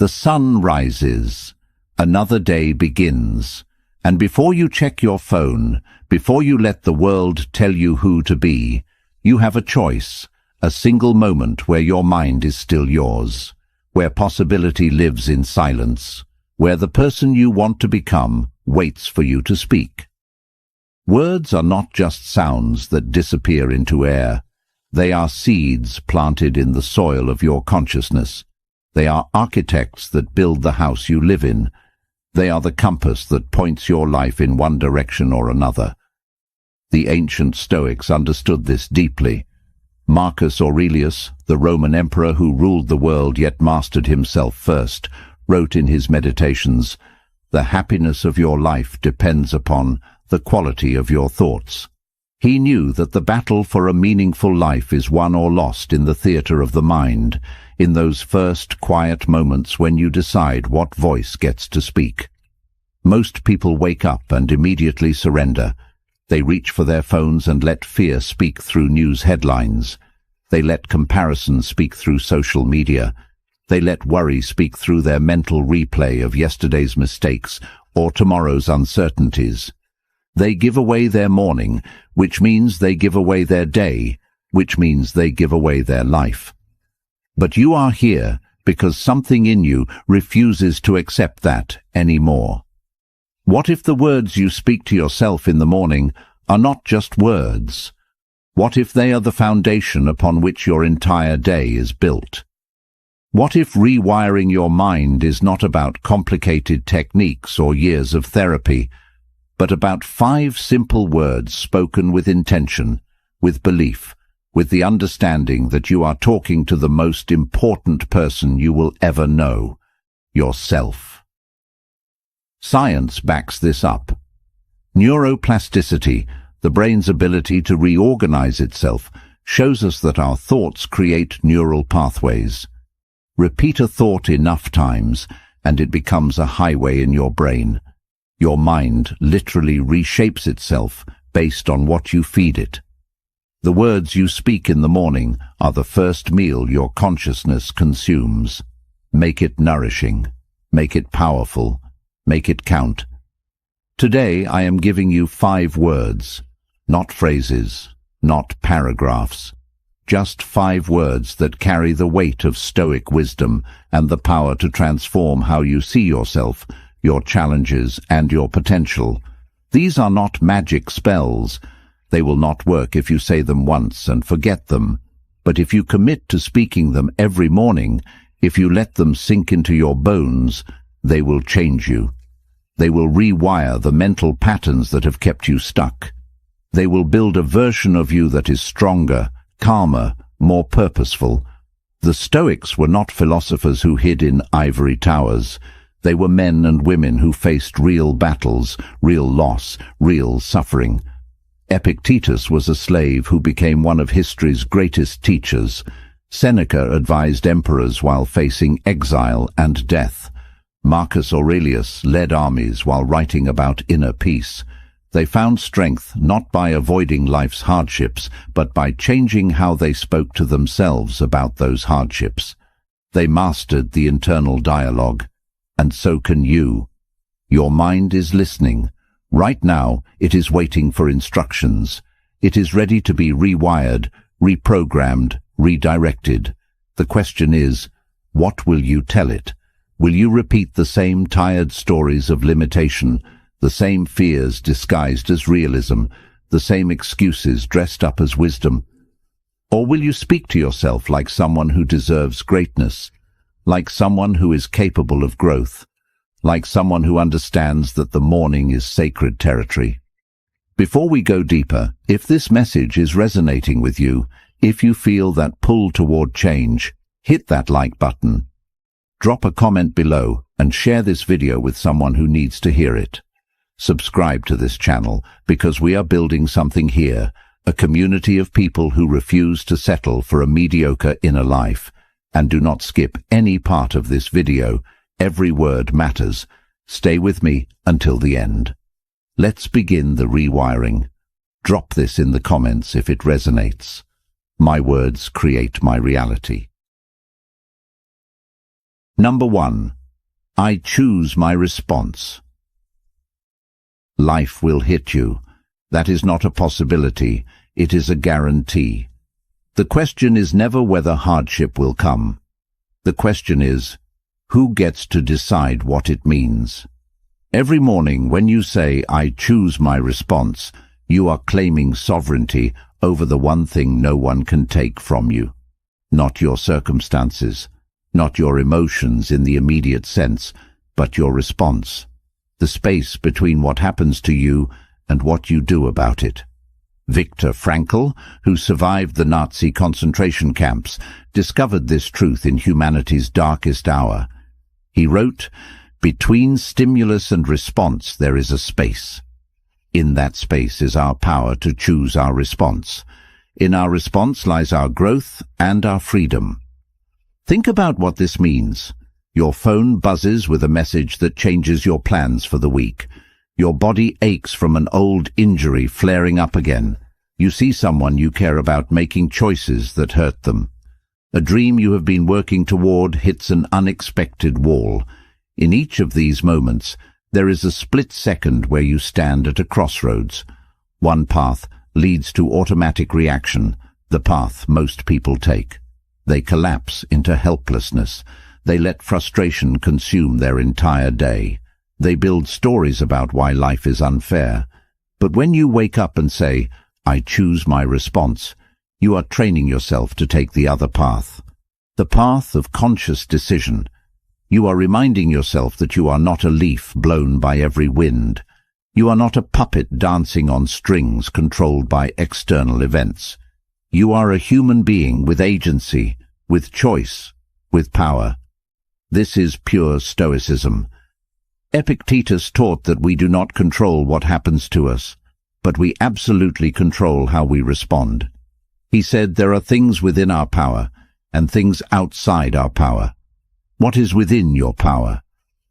The sun rises. Another day begins. And before you check your phone, before you let the world tell you who to be, you have a choice, a single moment where your mind is still yours, where possibility lives in silence, where the person you want to become waits for you to speak. Words are not just sounds that disappear into air. They are seeds planted in the soil of your consciousness. They are architects that build the house you live in. They are the compass that points your life in one direction or another. The ancient Stoics understood this deeply. Marcus Aurelius, the Roman emperor who ruled the world yet mastered himself first, wrote in his Meditations, "The happiness of your life depends upon the quality of your thoughts." He knew that the battle for a meaningful life is won or lost in the theater of the mind, in those first quiet moments when you decide what voice gets to speak. Most people wake up and immediately surrender. They reach for their phones and let fear speak through news headlines. They let comparison speak through social media. They let worry speak through their mental replay of yesterday's mistakes or tomorrow's uncertainties. They give away their morning, which means they give away their day, which means they give away their life. But you are here because something in you refuses to accept that anymore. What if the words you speak to yourself in the morning are not just words? What if they are the foundation upon which your entire day is built? What if rewiring your mind is not about complicated techniques or years of therapy, but about 5 simple words spoken with intention, with belief, with the understanding that you are talking to the most important person you will ever know, yourself? Science backs this up. Neuroplasticity, the brain's ability to reorganize itself, shows us that our thoughts create neural pathways. Repeat a thought enough times, and it becomes a highway in your brain. Your mind literally reshapes itself based on what you feed it. The words you speak in the morning are the first meal your consciousness consumes. Make it nourishing. Make it powerful. Make it count. Today I am giving you 5 words, not phrases, not paragraphs, just 5 words that carry the weight of Stoic wisdom and the power to transform how you see yourself, your challenges, and your potential. These are not magic spells. They will not work if you say them once and forget them. But if you commit to speaking them every morning, if you let them sink into your bones, they will change you. They will rewire the mental patterns that have kept you stuck. They will build a version of you that is stronger, calmer, more purposeful. The Stoics were not philosophers who hid in ivory towers. They were men and women who faced real battles, real loss, real suffering. Epictetus was a slave who became one of history's greatest teachers. Seneca advised emperors while facing exile and death. Marcus Aurelius led armies while writing about inner peace. They found strength not by avoiding life's hardships, but by changing how they spoke to themselves about those hardships. They mastered the internal dialogue, and so can you. Your mind is listening. Right now, it is waiting for instructions. It is ready to be rewired, reprogrammed, redirected. The question is, what will you tell it? Will you repeat the same tired stories of limitation, the same fears disguised as realism, the same excuses dressed up as wisdom? Or will you speak to yourself like someone who deserves greatness, like someone who is capable of growth, like someone who understands that the morning is sacred territory? Before we go deeper, if this message is resonating with you, if you feel that pull toward change, hit that like button. Drop a comment below and share this video with someone who needs to hear it. Subscribe to this channel because we are building something here, a community of people who refuse to settle for a mediocre inner life. And do not skip any part of this video. Every word matters. Stay with me until the end. Let's begin the rewiring. Drop this in the comments if it resonates. My words create my reality. Number 1. I choose my response. Life will hit you. That is not a possibility, it is a guarantee. The question is never whether hardship will come. The question is, who gets to decide what it means? Every morning when you say, I choose my response, you are claiming sovereignty over the one thing no one can take from you. Not your circumstances, not your emotions in the immediate sense, but your response. The space between what happens to you and what you do about it. Viktor Frankl, who survived the Nazi concentration camps, discovered this truth in humanity's darkest hour. He wrote, "Between stimulus and response there is a space. In that space is our power to choose our response. In our response lies our growth and our freedom." Think about what this means. Your phone buzzes with a message that changes your plans for the week. Your body aches from an old injury flaring up again. You see someone you care about making choices that hurt them. A dream you have been working toward hits an unexpected wall. In each of these moments, there is a split second where you stand at a crossroads. One path leads to automatic reaction, the path most people take. They collapse into helplessness. They let frustration consume their entire day. They build stories about why life is unfair. But when you wake up and say, I choose my response, you are training yourself to take the other path. The path of conscious decision. You are reminding yourself that you are not a leaf blown by every wind. You are not a puppet dancing on strings controlled by external events. You are a human being with agency, with choice, with power. This is pure Stoicism. Epictetus taught that we do not control what happens to us, but we absolutely control how we respond. He said there are things within our power and things outside our power. What is within your power?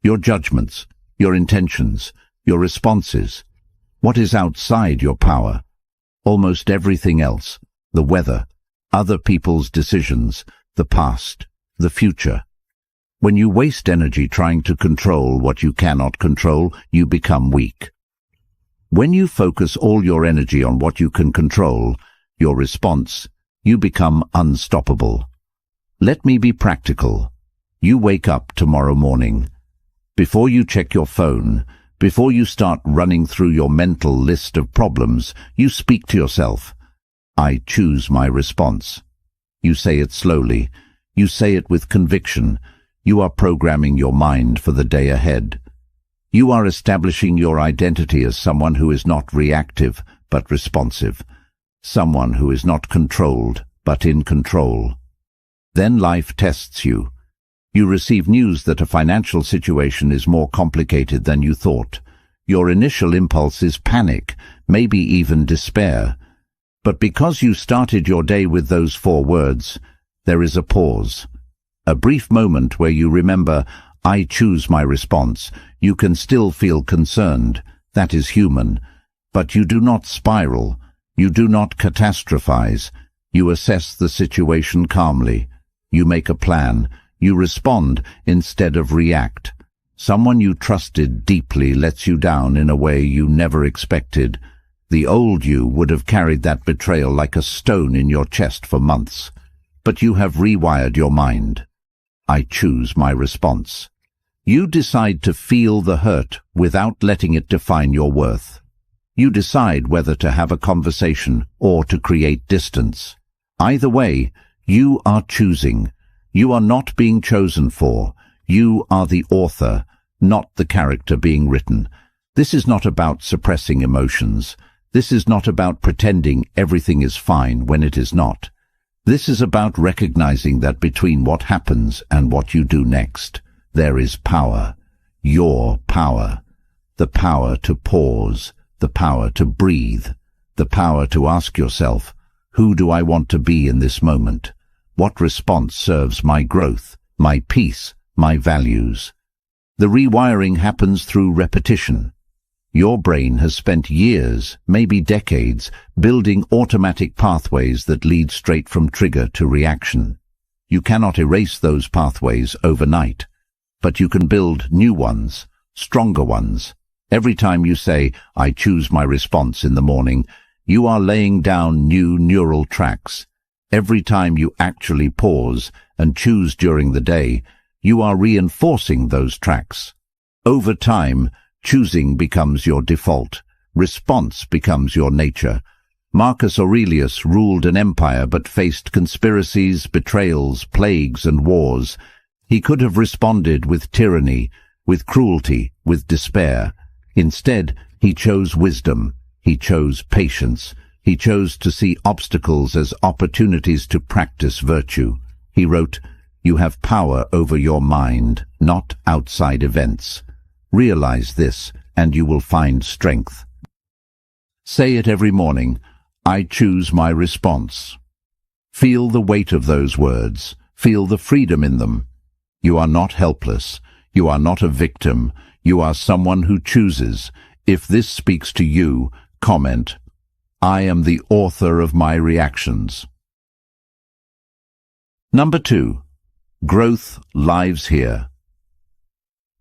Your judgments, your intentions, your responses. What is outside your power? Almost everything else. The weather, other people's decisions, the past, the future. When you waste energy trying to control what you cannot control, you become weak. When you focus all your energy on what you can control, your response, you become unstoppable. Let me be practical. You wake up tomorrow morning. Before you check your phone, before you start running through your mental list of problems, you speak to yourself. I choose my response. You say it slowly. You say it with conviction. You are programming your mind for the day ahead. You are establishing your identity as someone who is not reactive, but responsive. Someone who is not controlled, but in control. Then life tests you. You receive news that a financial situation is more complicated than you thought. Your initial impulse is panic, maybe even despair. But because you started your day with those 4 words, there is a pause. A brief moment where you remember, I choose my response. You can still feel concerned. That is human. But you do not spiral. You do not catastrophize. You assess the situation calmly. You make a plan. You respond instead of react. Someone you trusted deeply lets you down in a way you never expected. The old you would have carried that betrayal like a stone in your chest for months. But you have rewired your mind. I choose my response. You decide to feel the hurt without letting it define your worth. You decide whether to have a conversation or to create distance. Either way, you are choosing. You are not being chosen for. You are the author, not the character being written. This is not about suppressing emotions. This is not about pretending everything is fine when it is not. This is about recognizing that between what happens and what you do next, there is power. Your power. The power to pause, the power to breathe, the power to ask yourself, who do I want to be in this moment? What response serves my growth, my peace, my values? The rewiring happens through repetition. Your brain has spent years, maybe decades, building automatic pathways that lead straight from trigger to reaction. You cannot erase those pathways overnight. but you can build new ones, stronger ones. Every time you say, "I choose my response" in the morning, you are laying down new neural tracks. Every time you actually pause and choose during the day, you are reinforcing those tracks. Over time, choosing becomes your default. Response becomes your nature. Marcus Aurelius ruled an empire but faced conspiracies, betrayals, plagues, and wars. He could have responded with tyranny, with cruelty, with despair. Instead, he chose wisdom. He chose patience. He chose to see obstacles as opportunities to practice virtue. He wrote, "You have power over your mind, not outside events. Realize this, and you will find strength." Say it every morning, "I choose my response." Feel the weight of those words. Feel the freedom in them. You are not helpless. You are not a victim. You are someone who chooses. If this speaks to you, comment, "I am the author of my reactions." Number 2. Growth lives here.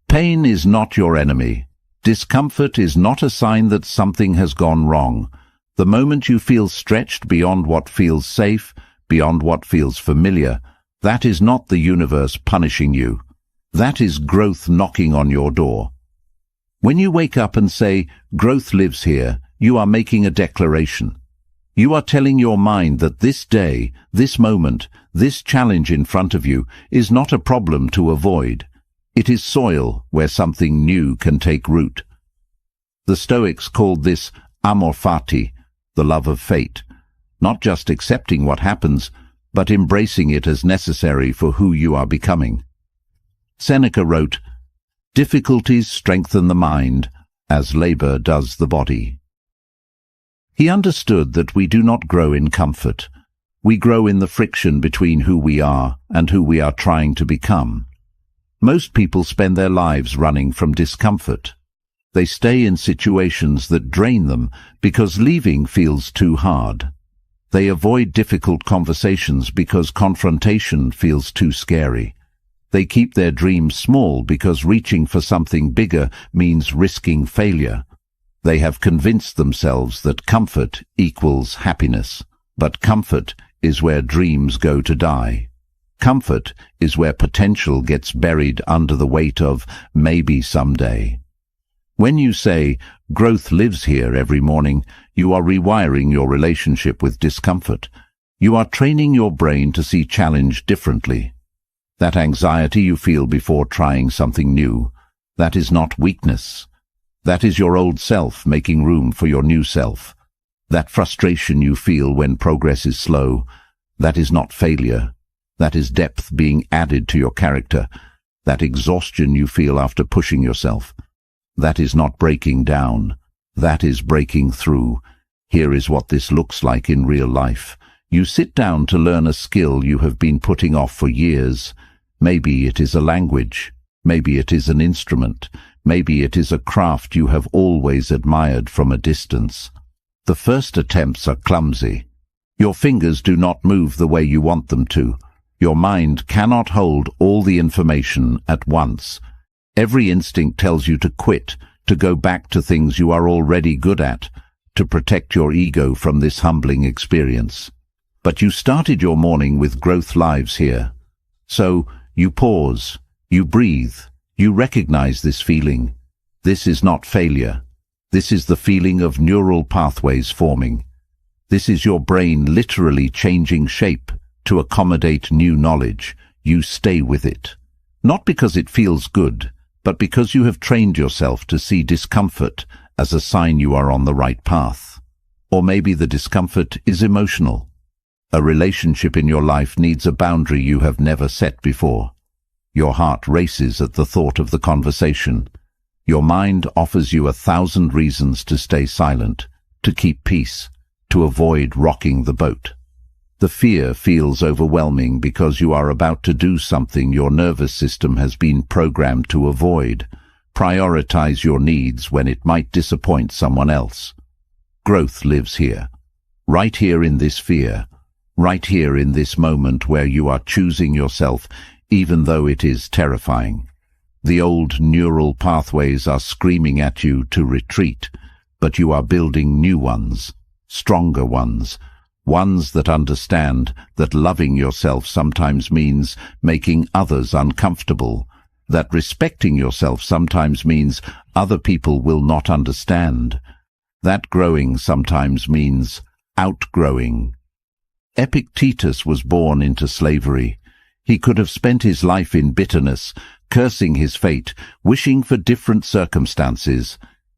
Pain is not your enemy. Discomfort is not a sign that something has gone wrong. The moment you feel stretched beyond what feels safe, beyond what feels familiar, that is not the universe punishing you. That is growth knocking on your door. When you wake up and say, "Growth lives here," you are making a declaration. You are telling your mind that this day, this moment, this challenge in front of you is not a problem to avoid. It is soil where something new can take root. The Stoics called this amor fati, the love of fate, not just accepting what happens, but embracing it as necessary for who you are becoming. Seneca wrote, "Difficulties strengthen the mind, as labor does the body." He understood that we do not grow in comfort. We grow in the friction between who we are and who we are trying to become. Most people spend their lives running from discomfort. They stay in situations that drain them because leaving feels too hard. They avoid difficult conversations because confrontation feels too scary. They keep their dreams small because reaching for something bigger means risking failure. They have convinced themselves that comfort equals happiness, but comfort is where dreams go to die. Comfort is where potential gets buried under the weight of maybe someday. When you say, "Growth lives here" every morning, you are rewiring your relationship with discomfort. You are training your brain to see challenge differently. That anxiety you feel before trying something new, that is not weakness. That is your old self making room for your new self. That frustration you feel when progress is slow, that is not failure. That is depth being added to your character. That exhaustion you feel after pushing yourself, that is not breaking down. That is breaking through. Here is what this looks like in real life. You sit down to learn a skill you have been putting off for years. Maybe it is a language. Maybe it is an instrument. Maybe it is a craft you have always admired from a distance. The first attempts are clumsy. Your fingers do not move the way you want them to. Your mind cannot hold all the information at once. Every instinct tells you to quit, to go back to things you are already good at, to protect your ego from this humbling experience. But you started your morning with growth lives here. So you pause, you breathe, you recognize this feeling. This is not failure. This is the feeling of neural pathways forming. This is your brain literally changing shape to accommodate new knowledge. You stay with it. Not because it feels good, but because you have trained yourself to see discomfort as a sign you are on the right path. Or maybe the discomfort is emotional. A relationship in your life needs a boundary you have never set before. Your heart races at the thought of the conversation. Your mind offers you 1,000 reasons to stay silent, to keep peace, to avoid rocking the boat. The fear feels overwhelming because you are about to do something your nervous system has been programmed to avoid. Prioritize your needs when it might disappoint someone else. Growth lives here. Right here in this fear. Right here in this moment where you are choosing yourself, even though it is terrifying. The old neural pathways are screaming at you to retreat, but you are building new ones, stronger ones, ones that understand that loving yourself sometimes means making others uncomfortable, that respecting yourself sometimes means other people will not understand, that growing sometimes means outgrowing. Epictetus was born into slavery. He could have spent his life in bitterness, cursing his fate, wishing for different circumstances.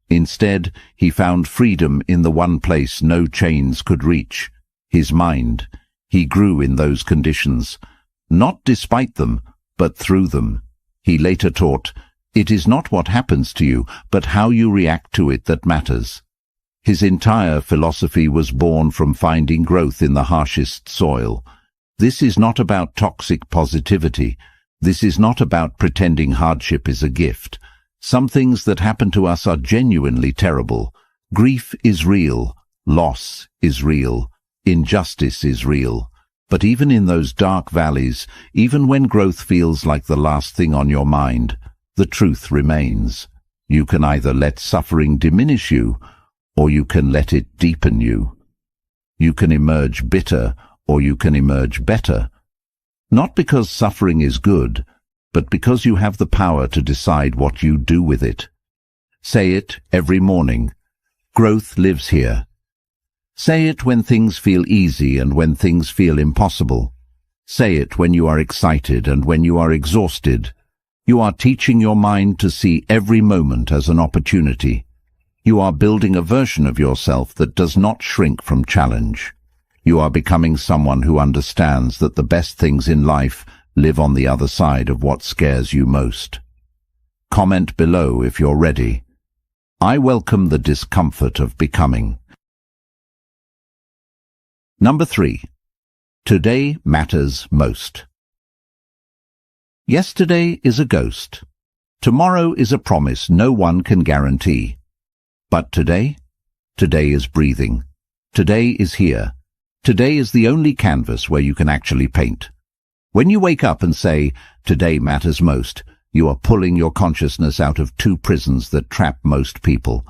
Instead, he found freedom in the one place no chains could reach, his mind. He grew in those conditions, not despite them, but through them. He later taught, "It is not what happens to you, but how you react to it that matters." His entire philosophy was born from finding growth in the harshest soil. This is not about toxic positivity. This is not about pretending hardship is a gift. Some things that happen to us are genuinely terrible. Grief is real. Loss is real. Injustice is real. But even in those dark valleys, even when growth feels like the last thing on your mind, the truth remains. You can either let suffering diminish you, or you can let it deepen you. You can emerge bitter, or you can emerge better. Not because suffering is good, but because you have the power to decide what you do with it. Say it every morning. Growth lives here. Say it when things feel easy and when things feel impossible. Say it when you are excited and when you are exhausted. You are teaching your mind to see every moment as an opportunity. You are building a version of yourself that does not shrink from challenge. You are becoming someone who understands that the best things in life live on the other side of what scares you most. Comment below if you're ready. I welcome the discomfort of becoming. Number 3. Today matters most. Yesterday is a ghost. Tomorrow is a promise no one can guarantee. But today? Today is breathing. Today is here. Today is the only canvas where you can actually paint. When you wake up and say, "Today matters most," you are pulling your consciousness out of two prisons that trap most people: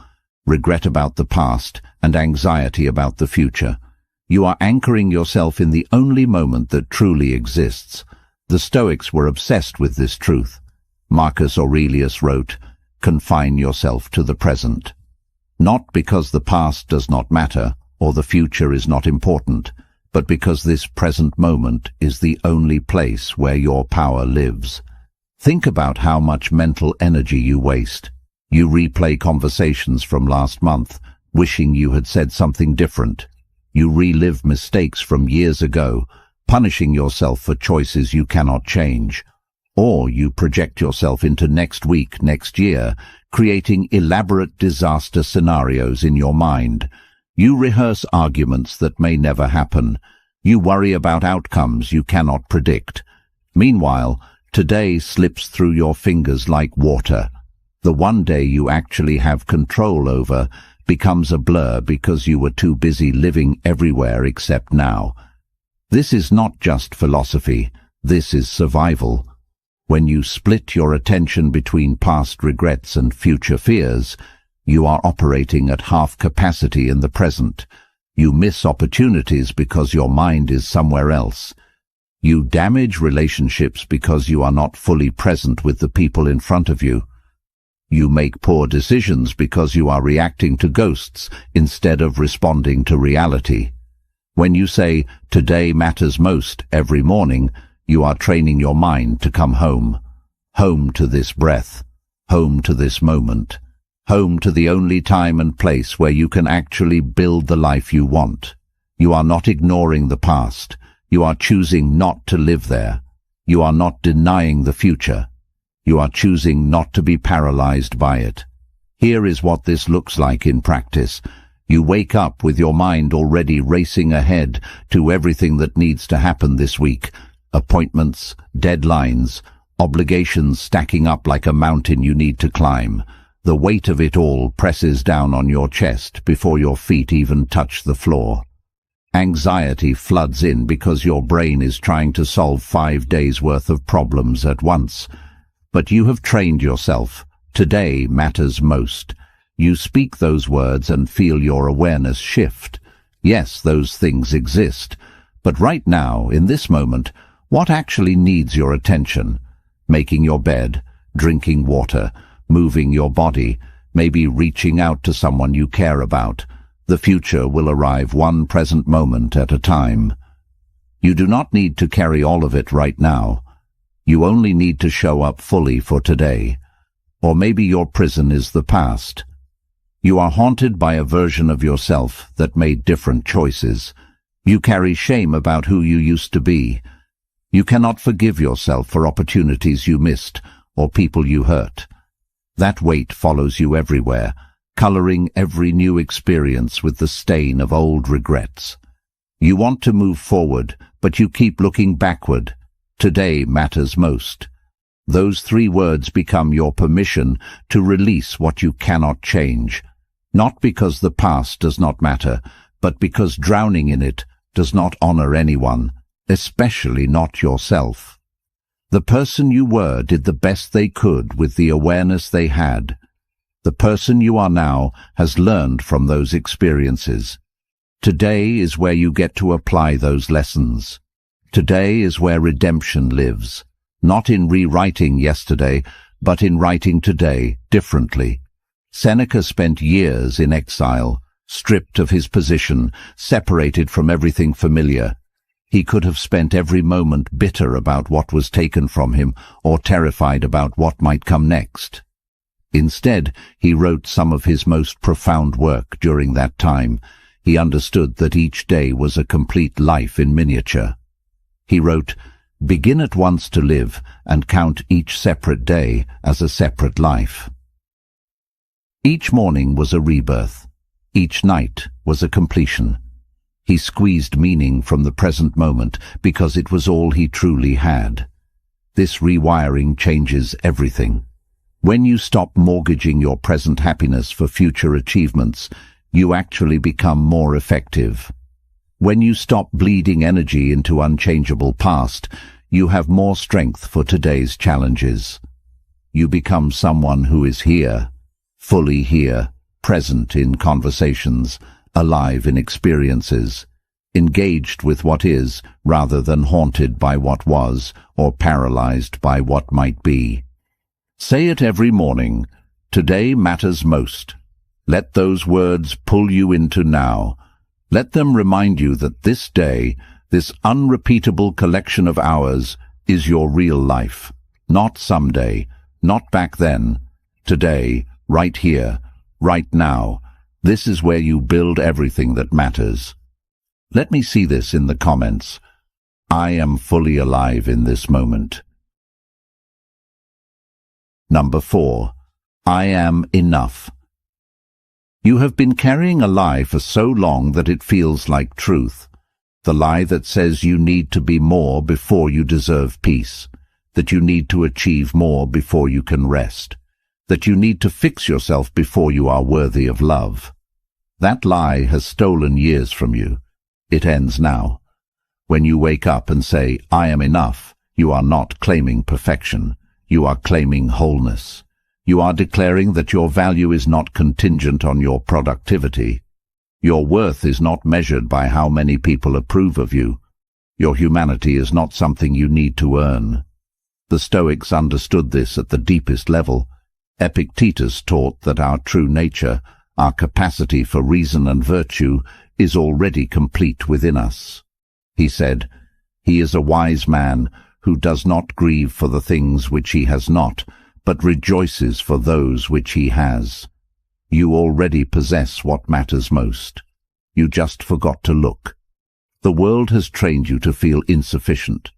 regret about the past and anxiety about the future. You are anchoring yourself in the only moment that truly exists. The Stoics were obsessed with this truth. Marcus Aurelius wrote, "Confine yourself to the present." Not because the past does not matter or the future is not important, but because this present moment is the only place where your power lives. Think about how much mental energy you waste. You replay conversations from last month, wishing you had said something different. You relive mistakes from years ago, punishing yourself for choices you cannot change. Or you project yourself into next week, next year, creating elaborate disaster scenarios in your mind. You rehearse arguments that may never happen. You worry about outcomes you cannot predict. Meanwhile, today slips through your fingers like water. The one day you actually have control over becomes a blur because you were too busy living everywhere except now. This is not just philosophy. This is survival. When you split your attention between past regrets and future fears, you are operating at half capacity in the present. You miss opportunities because your mind is somewhere else. You damage relationships because you are not fully present with the people in front of you. You make poor decisions because you are reacting to ghosts instead of responding to reality. When you say, "Today matters most," every morning, you are training your mind to come home. Home to this breath. Home to this moment. Home to the only time and place where you can actually build the life you want. You are not ignoring the past. You are choosing not to live there. You are not denying the future. You are choosing not to be paralyzed by it. Here is what this looks like in practice. You wake up with your mind already racing ahead to everything that needs to happen this week. Appointments, deadlines, obligations stacking up like a mountain you need to climb. The weight of it all presses down on your chest before your feet even touch the floor. Anxiety floods in because your brain is trying to solve 5 days' worth of problems at once. But you have trained yourself. Today matters most. You speak those words and feel your awareness shift. Yes, those things exist. But right now, in this moment, what actually needs your attention? Making your bed, drinking water, moving your body, maybe reaching out to someone you care about. The future will arrive one present moment at a time. You do not need to carry all of it right now. You only need to show up fully for today. Or maybe your prison is the past. You are haunted by a version of yourself that made different choices. You carry shame about who you used to be. You cannot forgive yourself for opportunities you missed or people you hurt. That weight follows you everywhere, coloring every new experience with the stain of old regrets. You want to move forward, but you keep looking backward. Today matters most. Those 3 words become your permission to release what you cannot change. Not because the past does not matter, but because drowning in it does not honor anyone, especially not yourself. The person you were did the best they could with the awareness they had. The person you are now has learned from those experiences. Today is where you get to apply those lessons. Today is where redemption lives, not in rewriting yesterday, but in writing today differently. Seneca spent years in exile, stripped of his position, separated from everything familiar. He could have spent every moment bitter about what was taken from him or terrified about what might come next. Instead, he wrote some of his most profound work during that time. He understood that each day was a complete life in miniature. He wrote, "Begin at once to live and count each separate day as a separate life." Each morning was a rebirth. Each night was a completion. He squeezed meaning from the present moment because it was all he truly had. This rewiring changes everything. When you stop mortgaging your present happiness for future achievements, you actually become more effective. When you stop bleeding energy into unchangeable past, you have more strength for today's challenges. You become someone who is here, fully here, present in conversations, alive in experiences, engaged with what is rather than haunted by what was or paralyzed by what might be. Say it every morning. Today matters most. Let those words pull you into now. Let them remind you that this day, this unrepeatable collection of hours, is your real life. Not someday, not back then. Today, right here, right now. This is where you build everything that matters. Let me see this in the comments. I am fully alive in this moment. Number 4. I am enough. You have been carrying a lie for so long that it feels like truth. The lie that says you need to be more before you deserve peace, that you need to achieve more before you can rest, that you need to fix yourself before you are worthy of love. That lie has stolen years from you. It ends now. When you wake up and say, I am enough, you are not claiming perfection. You are claiming wholeness. You are declaring that your value is not contingent on your productivity. Your worth is not measured by how many people approve of you. Your humanity is not something you need to earn. The Stoics understood this at the deepest level. Epictetus taught that our true nature, our capacity for reason and virtue, is already complete within us. He said, "He is a wise man who does not grieve for the things which he has not, but rejoices for those which he has." You already possess what matters most. You just forgot to look. The world has trained you to feel insufficient.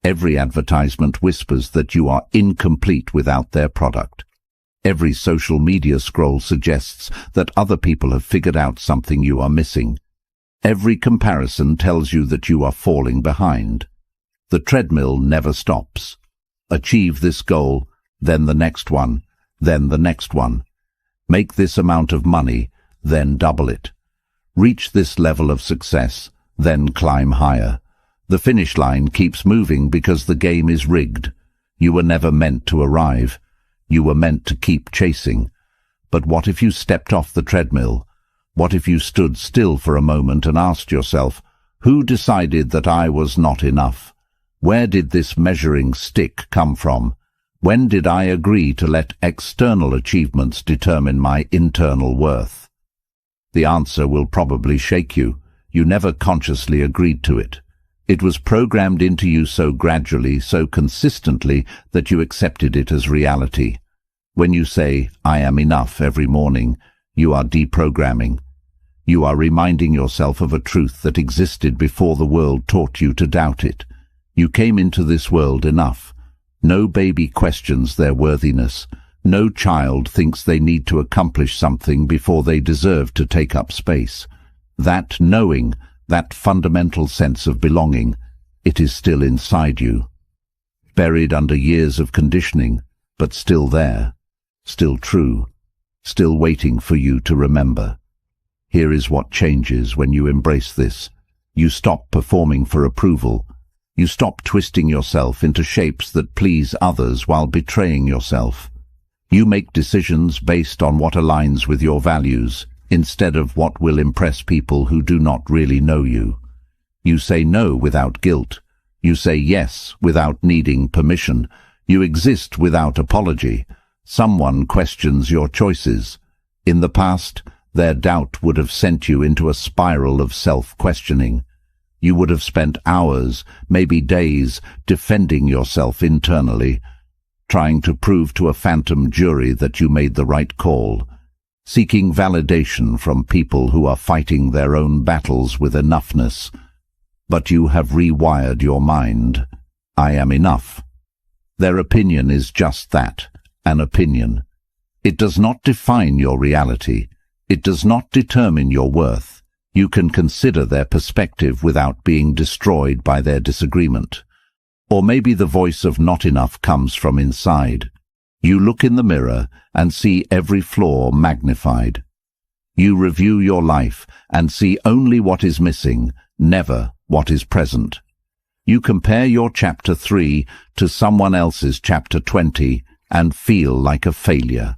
Every advertisement whispers that you are incomplete without their product. Every social media scroll suggests that other people have figured out something you are missing. Every comparison tells you that you are falling behind. The treadmill never stops. Achieve this goal, then the next one, then the next one. Make this amount of money, then double it. Reach this level of success, then climb higher. The finish line keeps moving because the game is rigged. You were never meant to arrive. You were meant to keep chasing. But what if you stepped off the treadmill? What if you stood still for a moment and asked yourself, who decided that I was not enough? Where did this measuring stick come from? When did I agree to let external achievements determine my internal worth? The answer will probably shake you. You never consciously agreed to it. It was programmed into you so gradually, so consistently, that you accepted it as reality. When you say, I am enough every morning, you are deprogramming. You are reminding yourself of a truth that existed before the world taught you to doubt it. You came into this world enough. No baby questions their worthiness. No child thinks they need to accomplish something before they deserve to take up space. That knowing, that fundamental sense of belonging, it is still inside you. Buried under years of conditioning, but still there, still true, still waiting for you to remember. Here is what changes when you embrace this. You stop performing for approval. You stop twisting yourself into shapes that please others while betraying yourself. You make decisions based on what aligns with your values, instead of what will impress people who do not really know you. You say no without guilt. You say yes without needing permission. You exist without apology. Someone questions your choices. In the past, their doubt would have sent you into a spiral of self-questioning. You would have spent hours, maybe days, defending yourself internally, trying to prove to a phantom jury that you made the right call, seeking validation from people who are fighting their own battles with enoughness. But you have rewired your mind. I am enough. Their opinion is just that, an opinion. It does not define your reality. It does not determine your worth. You can consider their perspective without being destroyed by their disagreement. Or maybe the voice of not enough comes from inside. You look in the mirror and see every flaw magnified. You review your life and see only what is missing, never what is present. You compare your chapter 3 to someone else's chapter 20 and feel like a failure.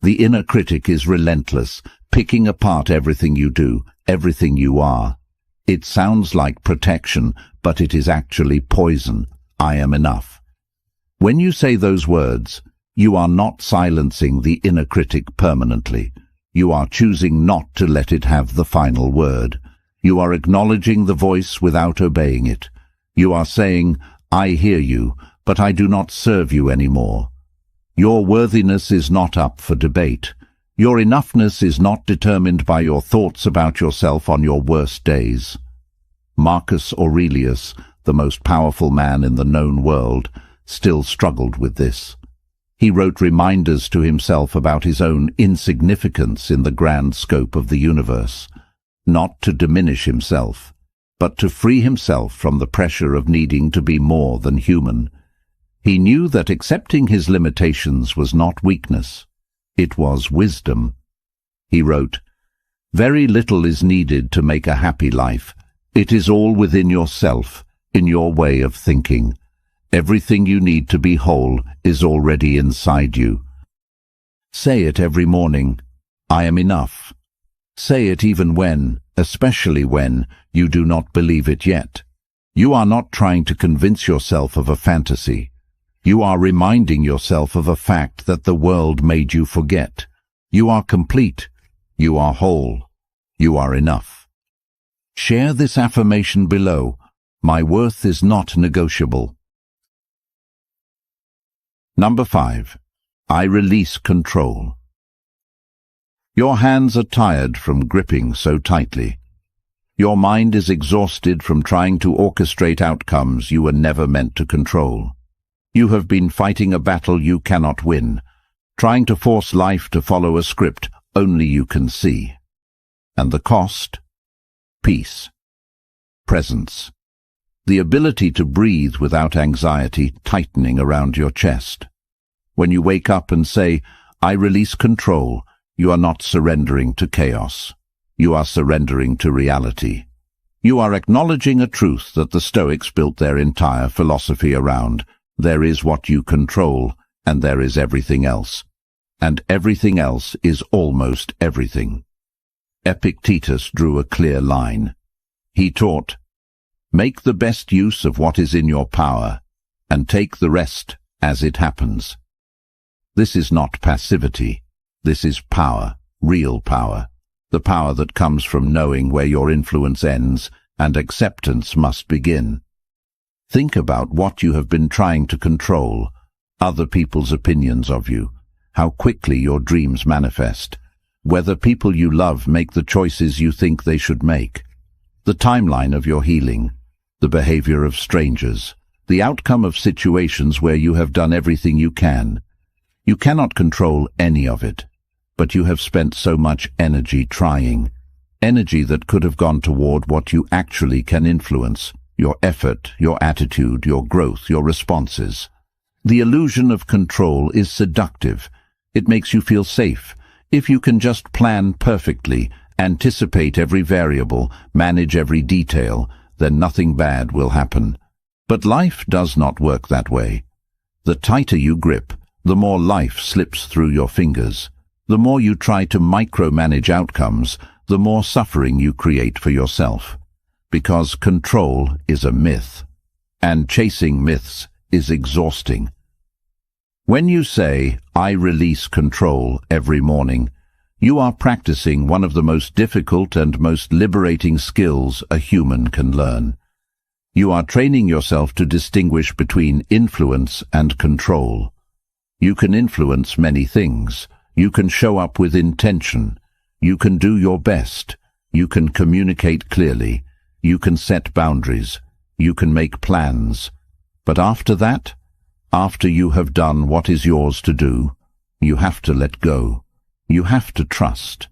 The inner critic is relentless, picking apart everything you do, everything you are. It sounds like protection, but it is actually poison. I am enough. When you say those words, you are not silencing the inner critic permanently. You are choosing not to let it have the final word. You are acknowledging the voice without obeying it. You are saying, I hear you, but I do not serve you anymore. Your worthiness is not up for debate. Your enoughness is not determined by your thoughts about yourself on your worst days. Marcus Aurelius, the most powerful man in the known world, still struggled with this. He wrote reminders to himself about his own insignificance in the grand scope of the universe, not to diminish himself, but to free himself from the pressure of needing to be more than human. He knew that accepting his limitations was not weakness, it was wisdom. He wrote, "Very little is needed to make a happy life. It is all within yourself, in your way of thinking. Everything you need to be whole is already inside you." Say it every morning, I am enough. Say it even when, especially when, you do not believe it yet. You are not trying to convince yourself of a fantasy. You are reminding yourself of a fact that the world made you forget. You are complete. You are whole. You are enough. Share this affirmation below. My worth is not negotiable. Number 5. I release control. Your hands are tired from gripping so tightly. Your mind is exhausted from trying to orchestrate outcomes you were never meant to control. You have been fighting a battle you cannot win, trying to force life to follow a script only you can see. And the cost? Peace. Presence. The ability to breathe without anxiety tightening around your chest. When you wake up and say, I release control, you are not surrendering to chaos. You are surrendering to reality. You are acknowledging a truth that the Stoics built their entire philosophy around. There is what you control, and there is everything else. And everything else is almost everything. Epictetus drew a clear line. He taught, "Make the best use of what is in your power, and take the rest as it happens." This is not passivity. This is power, real power. The power that comes from knowing where your influence ends and acceptance must begin. Think about what you have been trying to control, other people's opinions of you, how quickly your dreams manifest, whether people you love make the choices you think they should make, the timeline of your healing, the behavior of strangers, the outcome of situations where you have done everything you can. You cannot control any of it, but you have spent so much energy trying, energy that could have gone toward what you actually can influence, your effort, your attitude, your growth, your responses. The illusion of control is seductive. It makes you feel safe. If you can just plan perfectly, anticipate every variable, manage every detail, then nothing bad will happen. But life does not work that way. The tighter you grip, the more life slips through your fingers. The more you try to micromanage outcomes, the more suffering you create for yourself. Because control is a myth, and chasing myths is exhausting. When you say, "I release control" every morning, you are practicing one of the most difficult and most liberating skills a human can learn. You are training yourself to distinguish between influence and control. You can influence many things. You can show up with intention. You can do your best. You can communicate clearly. You can set boundaries. You can make plans. But after that, after you have done what is yours to do, you have to let go. You have to trust.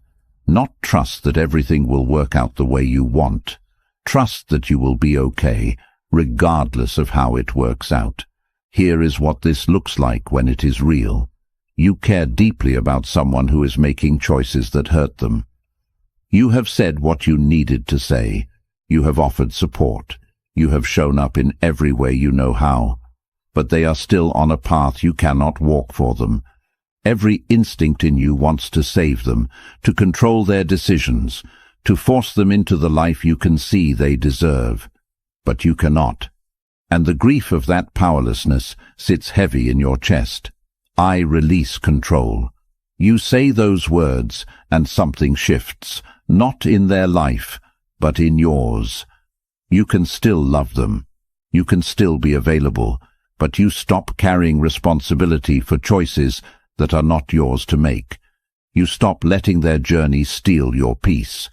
Not trust that everything will work out the way you want. Trust that you will be okay, regardless of how it works out. Here is what this looks like when it is real. You care deeply about someone who is making choices that hurt them. You have said what you needed to say. You have offered support. You have shown up in every way you know how. But they are still on a path you cannot walk for them. Every instinct in you wants to save them, to control their decisions, to force them into the life you can see they deserve. But you cannot. And the grief of that powerlessness sits heavy in your chest. I release control. You say those words, and something shifts, not in their life, but in yours. You can still love them. You can still be available, but you stop carrying responsibility for choices that are not yours to make. You stop letting their journey steal your peace.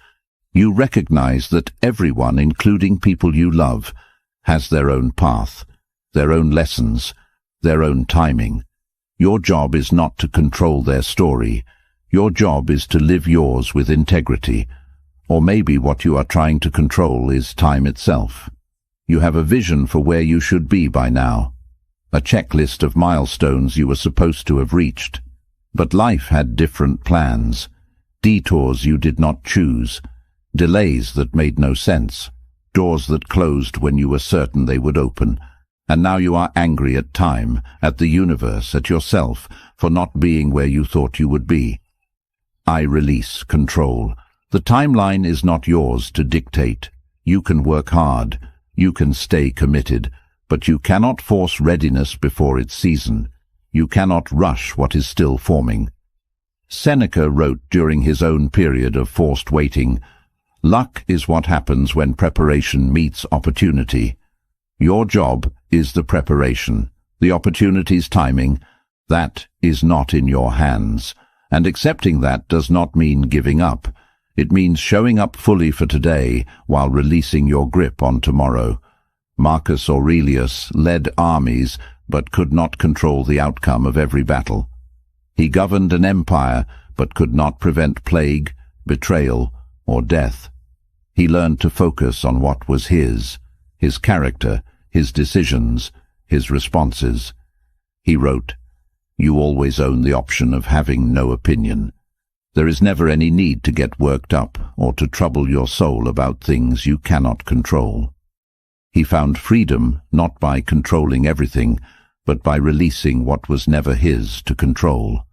You recognize that everyone, including people you love, has their own path, their own lessons, their own timing. Your job is not to control their story. Your job is to live yours with integrity. Or maybe what you are trying to control is time itself. You have a vision for where you should be by now, a checklist of milestones you were supposed to have reached. But life had different plans, detours you did not choose, delays that made no sense, doors that closed when you were certain they would open. And now you are angry at time, at the universe, at yourself, for not being where you thought you would be. I release control. The timeline is not yours to dictate. You can work hard. You can stay committed. But you cannot force readiness before its season. You cannot rush what is still forming. Seneca wrote during his own period of forced waiting, "Luck is what happens when preparation meets opportunity." Your job is the preparation, the opportunity's timing. That is not in your hands. And accepting that does not mean giving up. It means showing up fully for today while releasing your grip on tomorrow. Marcus Aurelius led armies but could not control the outcome of every battle. He governed an empire but could not prevent plague, betrayal, or death. He learned to focus on what was his character, his decisions, his responses. He wrote, "You always own the option of having no opinion. There is never any need to get worked up or to trouble your soul about things you cannot control." He found freedom not by controlling everything, but by releasing what was never his to control.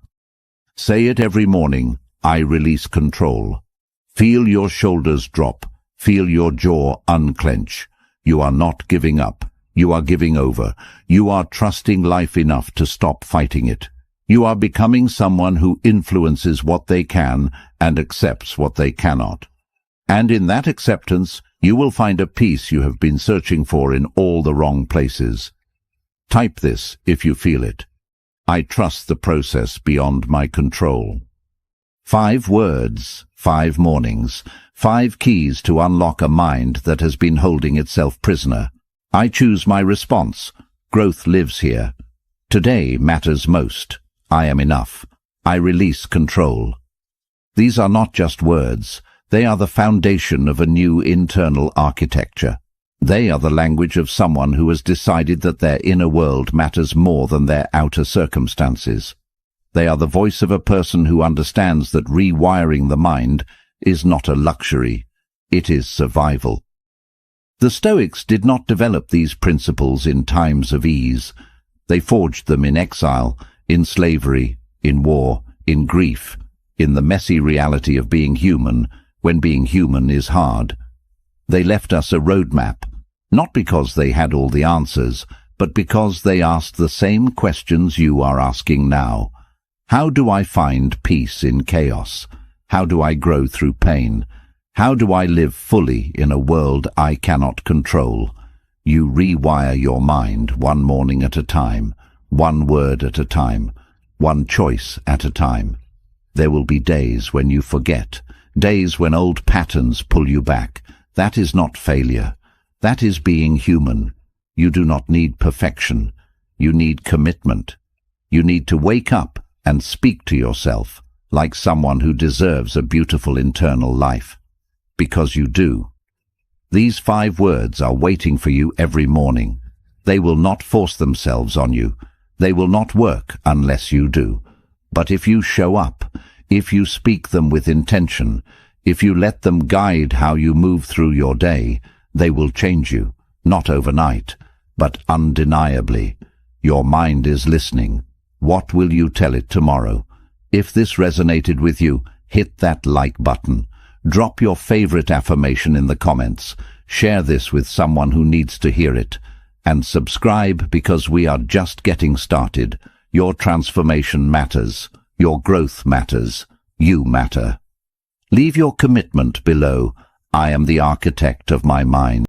Say it every morning, I release control. Feel your shoulders drop. Feel your jaw unclench. You are not giving up. You are giving over. You are trusting life enough to stop fighting it. You are becoming someone who influences what they can and accepts what they cannot. And in that acceptance, you will find a peace you have been searching for in all the wrong places. Type this if you feel it. I trust the process beyond my control. 5 words, 5 mornings, 5 keys to unlock a mind that has been holding itself prisoner. I choose my response. Growth lives here. Today matters most. I am enough. I release control. These are not just words. They are the foundation of a new internal architecture. They are the language of someone who has decided that their inner world matters more than their outer circumstances. They are the voice of a person who understands that rewiring the mind is not a luxury. It is survival. The Stoics did not develop these principles in times of ease. They forged them in exile, in slavery, in war, in grief, in the messy reality of being human, when being human is hard. They left us a roadmap, not because they had all the answers, but because they asked the same questions you are asking now. How do I find peace in chaos? How do I grow through pain? How do I live fully in a world I cannot control? You rewire your mind one morning at a time, one word at a time, one choice at a time. There will be days when you forget, days when old patterns pull you back. That is not failure. That is being human. You do not need perfection. You need commitment. You need to wake up and speak to yourself like someone who deserves a beautiful internal life. Because you do. These 5 words are waiting for you every morning. They will not force themselves on you. They will not work unless you do. But if you show up, if you speak them with intention, if you let them guide how you move through your day, they will change you, not overnight, but undeniably. Your mind is listening. What will you tell it tomorrow? If this resonated with you, hit that like button. Drop your favorite affirmation in the comments. Share this with someone who needs to hear it. And subscribe because we are just getting started. Your transformation matters. Your growth matters. You matter. Leave your commitment below. I am the architect of my mind.